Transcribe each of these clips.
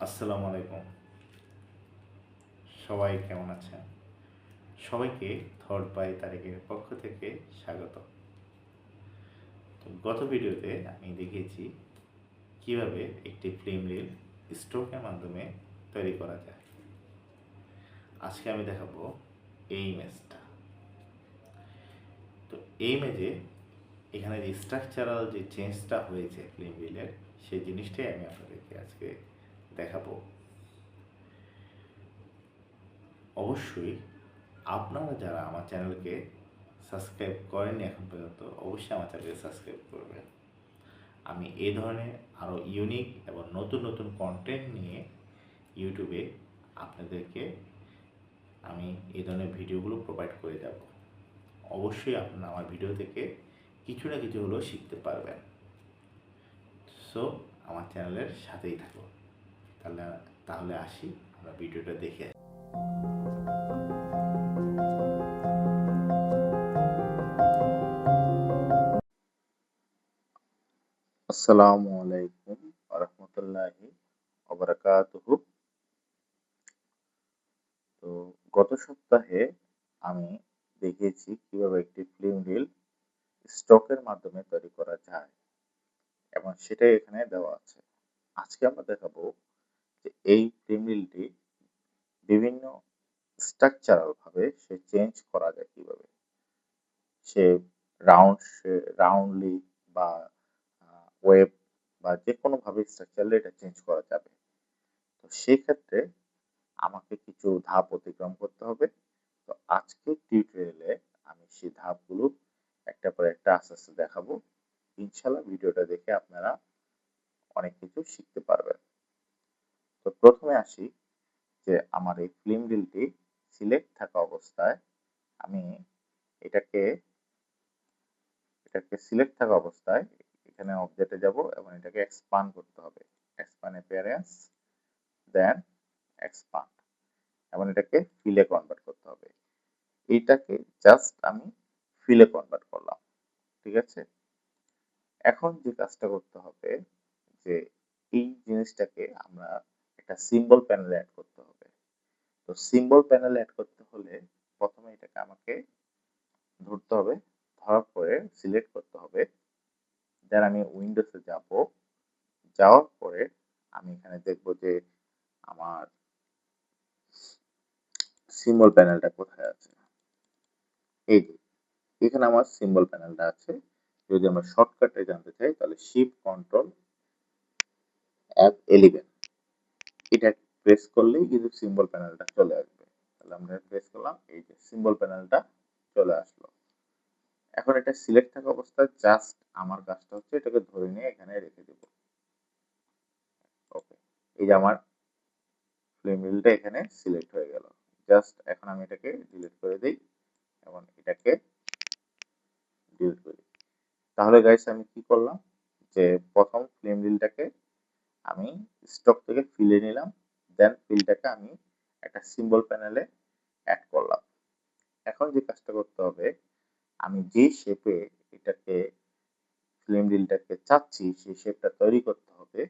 আসসালামু আলাইকুম। সবাই কেমন আছেন? সবাইকে থট বাই তারেকের পক্ষ থেকে স্বাগত। তো গত ভিডিওতে আমি দেখিয়েছি কিভাবে একটি ফিল্ম রিল স্ট্রোকের মাধ্যমে তৈরি করা যায়। আজকে আমি দেখাবো এই ইমেজটা। তো এই ইমেজে এখানে যে স্ট্রাকচারাল যে চেঞ্জটা হয়েছে ফিল্ম রিলের, সেই জিনিসটাই আমি আপনাদেরকে আজকে দেখাবো। অবশ্যই আপনারা যারা আমার চ্যানেলকে সাবস্ক্রাইব করেননি এখন পর্যন্ত, অবশ্যই আমার চ্যানেলকে সাবস্ক্রাইব করবেন। আমি এই ধরনের আরও ইউনিক এবং নতুন নতুন কন্টেন্ট নিয়ে ইউটিউবে আপনাদেরকে আমি এই ধরনের ভিডিওগুলো প্রোভাইড করে যাব। অবশ্যই আপনারা আমার ভিডিও থেকে কিছু না কিছু হলেও শিখতে পারবেন। সো আমার চ্যানেলের সাথেই থাকুন। তাহলে তাহলে আসি, আমরা ভিডিওটা দেখে আসি। আসসালামু আলাইকুম রহমতুল্লাহি ওবারাকাতুহু। তো গত সপ্তাহে আমি দেখিয়েছি কিভাবে একটি ফিল্ম রিল স্টকের মাধ্যমে তৈরি করা যায় এবং সেটাই এখানে দেওয়া আছে। আজকে আমরা দেখাবো যে এই ফিল্ম রিলটি বিভিন্ন স্ট্রাকচারাল ভাবে সে চেঞ্জ করা যায় কিভাবে। সে রাউন্ডলি বা ওয়েব বা যে কোনো ভাবে স্ট্রাকচারালি এটা চেঞ্জ করা যাবে। তো সেই ক্ষেত্রে আমাকে কিছু ধাপ অতিক্রম করতে হবে। তো আজকের টিউটোরিয়ালে আমি সেই ধাপগুলো একটা পর একটা আস্তে আস্তে দেখাবো। ইনশাল্লাহ ভিডিওটা দেখে আপনারা অনেক কিছু শিখতে পারবেন। তো প্রথমে আসি যে আমার এই ফিল্ম রিলটি সিলেক্ট থাকা অবস্থায় আমি এটাকে সিলেক্ট থাকা অবস্থায় এখানে অবজেক্টে যাব এবং এটাকে এক্সপান্ড করতে হবে। এক্সপান্ড অ্যাপিয়ারেন্স, দেন এক্সপান্ড, এবং এটাকে ফিলে কনভার্ট করতে হবে। এইটাকে জাস্ট আমি ফিলে কনভার্ট করলাম, ঠিক আছে। এখন যে কাজটা করতে হবে যে এই জিনিসটাকে আমরা একটা সিম্বল প্যানেলে অ্যাড করতে হবে। তো সিম্বল প্যানেলে অ্যাড করতে হলে প্রথমে এটাকে আমাকে ধরতে হবে, ধরার পরে সিলেক্ট করতে হবে, দেন আমি উইন্ডোজে যাব, যাওয়ার পরে আমি এখানে দেখব যে আমার সিম্বল প্যানেলটা কোথায় আছে। এই যে এখানে আমার সিম্বল প্যানেলটা আছে। যদি আমরা শর্টকাটে জানতে চাই তাহলে শিফট কন্ট্রোল F11 এটা প্রেস করলেই কিন্তু সিম্বল প্যানেলটা চলে আসবে। তাহলে আমরা প্রেস করলাম, এই যে সিম্বল প্যানেলটা চলে আসলো। এখন এটা সিলেক্ট থাকা অবস্থায় জাস্ট আমার কাজটা হচ্ছে এটাকে ধরে নিয়ে এখানে রেখে দেব। ওকে, এই যে আমার ফিল্ম রিলটা এখানে সিলেক্ট হয়ে গেল। জাস্ট এখন আমি এটাকে ডিলিট করে দিই এবং এটাকে ডিলিট করে দিই। তাহলে গাইস আমি কি করলাম যে প্রথম ফিল্ম রিলটাকে আমি স্টক থেকে ফিলে নিলাম, দেন ফিলটাকে আমি একটা সিম্বল প্যানেলে অ্যাড করলাম। এখন যে কাজটা করতে হবে, আমি যে শেপে এটাকে ফিল্ম রিলটাকে চাচ্ছি সেই শেপটা তৈরি করতে হবে।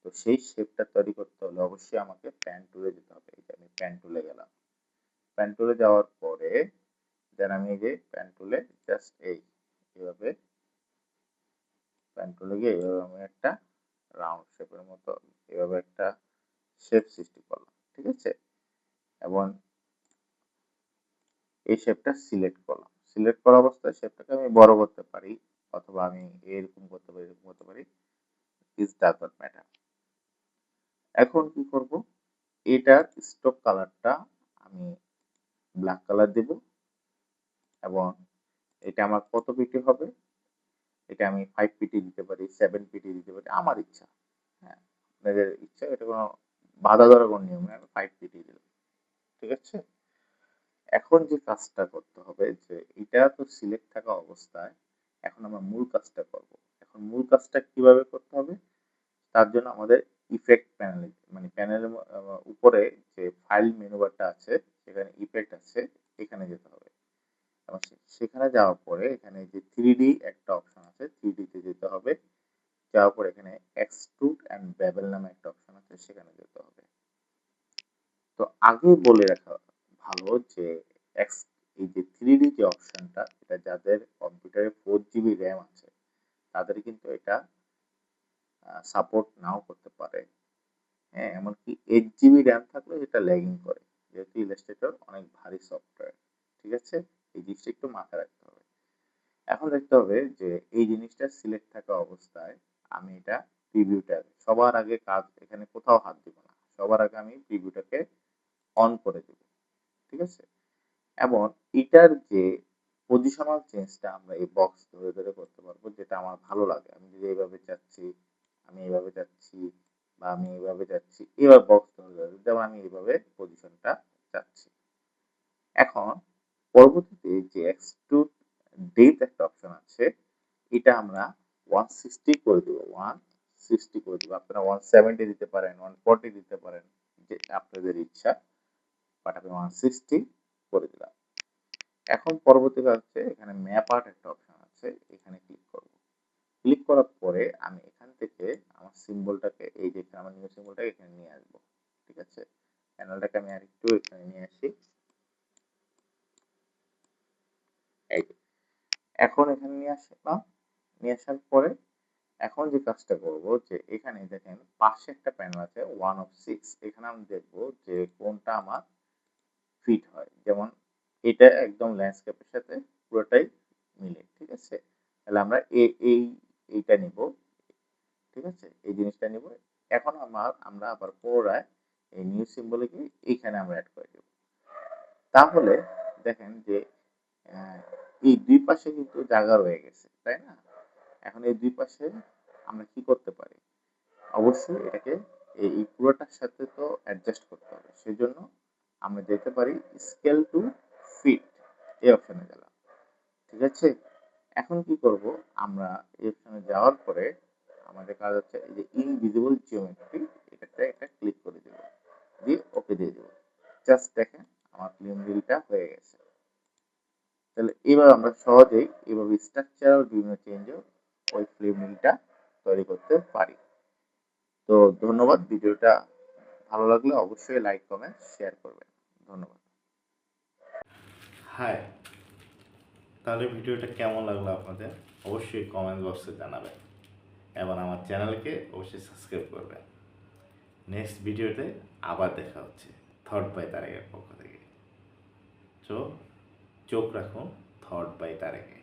তো সেই শেপটা তৈরি করতে হলে অবশ্যই আমাকে প্যান টুলে যেতে হবে। এই যে আমি প্যান টুলে গেলাম। প্যান টুলে যাওয়ার পরে দেন আমি এই যে প্যান টুলে জাস্ট এইভাবে প্যান টুলে গিয়ে এইভাবে আমি একটা রাউন্ড শেপের মতো এভাবে একটা শেপ সৃষ্টি করলাম, ঠিক আছে। এবং এই শেপটা সিলেক্ট করলাম। সিলেক্ট করা অবস্থায় শেপটাকে আমি বড় করতে পারি অথবা আমি এরকম করতে পারি, এরকম করতে পারি। Is does not matter. এখন কি করব, এটার স্টক কালারটা আমি ব্ল্যাক কালার দেব এবং এটা আমার কত পিটি হবে, এটা আমি 5 পিটি দিতে পারি, 7 পিটি দিতে পারি, আমার ইচ্ছা। হ্যাঁ, আপনাদের ইচ্ছা, এটা কোনো বাধা ধরা কোনো নিয়ম নেই। আমি 5 পিটি দিলাম, ঠিক আছে। এখন যে কাজটা করতে হবে যে এটা তো সিলেক্ট থাকা অবস্থায় এখন আমরা মূল কাজটা করব। এখন মূল কাজটা কিভাবে করতে হবে, তার জন্য আমাদের ইফেক্ট প্যানেলে মানে প্যানেলের উপরে যে ফাইল মেনু বারটা আছে সেখানে ইফেক্ট আছে, এখানে যেতে হবে। এবং সেখানে যাওয়ার পরে এখানে যে 3D একটা অপশন আছে, 3D তে যেতে হবে। যাওয়ার পরে এখানে এক্সট্রুড অ্যান্ড বেভেল নামে একটা অপশন আছে, সেখানে যেতে হবে। তো আগে বলে রাখা ভালো যে এক্স এই যে 3D যে অপশনটা, এটা যাদের কম্পিউটারে 4 GB র্যাম আছে তাদের কিন্তু এটা সাপোর্ট নাও করতে পারে। হ্যাঁ, এমনকি 8 GB র্যাম থাকলেও এটা ল্যাগিং করে, যেহেতু ইলাস্ট্রেটর অনেক ভারী সফটওয়্যার। ঠিক আছে, এই জিনিসটা একটু মাথায় রাখতে হবে। এখন দেখতে হবে যে এই জিনিসটা সিলেক্ট থাকা অবস্থায় আমি এটা প্রিভিউটা সবার আগে কাজ এখানে কোথাও হাত দিব না, সবার আগে আমি প্রিভিউটাকে অন করে দেব। ঠিক আছে, এবং এটার যে পজিশনাল চেঞ্জটা আমরা এই বক্স ধরে ধরে করতে পারবো, যেটা আমার ভালো লাগে। আমি যদি এইভাবে চাচ্ছি, আমি এইভাবে চাচ্ছি, বা আমি এইভাবে চাচ্ছি, এবার বক্স ধরে ধরে, যেমন আমি এইভাবে পজিশনটা চাচ্ছি। এখন পরবর্তীতে যে এক্সট্রুড ডেপথ একটা অপশন আছে, এটা আমরা 160 করে দেবো, 160 করে দেবো। আপনারা 170 দিতে পারেন, 140 দিতে পারেন, যে আপনাদের ইচ্ছা, বাট আমি 160 করে দিলাম। এখন পরবর্তী কাজ হচ্ছে এখানে ম্যাপ আর্ট একটা অপশন আছে, এখানে ক্লিক করব। ক্লিক করার পরে আমি এখান থেকে আমার সিম্বলটাকে, এই যে আমার নিউ সিম্বলটাকে এখানে নিয়ে আসবো। ঠিক আছে, প্যানেলটাকে আমি আরেকটু এখানে নিয়ে আসি। এই যে এখন এখানে নিয়ে আসলাম, নিয়ে আসার পরে এখন যে কাজটা করব, যে এখানে দেখেন পাশে একটা প্যানেল আছে 1/6, এখানে আমি দেখবো যে কোনটা আমার ফিট হয়। যেমন এটা একদম ল্যান্ডস্কেপের সাথে পুরোটাই মিলে। ঠিক আছে, তাহলে আমরা এইটা নিব। ঠিক আছে, এই জিনিসটা নিব। এখন আমরা আবার পুনরায় এই নিউ সিম্বলকে এইখানে আমরা অ্যাড করে দেব। তাহলে দেখেন যে এই দুই পাশে কিন্তু জায়গা রয়ে গেছে, তাই না? এখন এই দুই পাশে আমরা কি করতে পারি, অবশ্যই এটাকে এই পুরোটার সাথে তো অ্যাডজাস্ট করতে হবে। সেজন্য আমরা যেতে পারি স্কেল টু ফিট, এই অপশনে গেলাম। ঠিক আছে, এখন কি করব, আমরা এই অপশনে যাওয়ার পরে আমাদের কাজ হচ্ছে এই যে ইনভিজিবল জিওমেট্রি, এটাতে একটা ক্লিক করে দেব, দিয়ে ওকে দিয়ে দেব। জাস্ট দেখেন আমার ফিল্ম রিলটা হয়ে গেছে। তাহলে এবার আমরা সহজেই এভাবে স্ট্রাকচারাল বিভিন্ন চেঞ্জও ওই ফিল্ম রিলটা তৈরি করতে পারি। তো ধন্যবাদ। ভিডিওটা ভালো লাগলে অবশ্যই লাইক কমেন্ট শেয়ার করবেন। ধন্যবাদ। হাই, তাহলে ভিডিওটা কেমন লাগলো আপনাদের অবশ্যই কমেন্ট বক্সে জানাবেন এবং আমার চ্যানেলকে অবশ্যই সাবস্ক্রাইব করবেন। নেক্সট ভিডিওতে আবার দেখা হচ্ছে থট বাই তারেকের পক্ষ থেকে। চোখ রাখুন থট বাই তারেকে।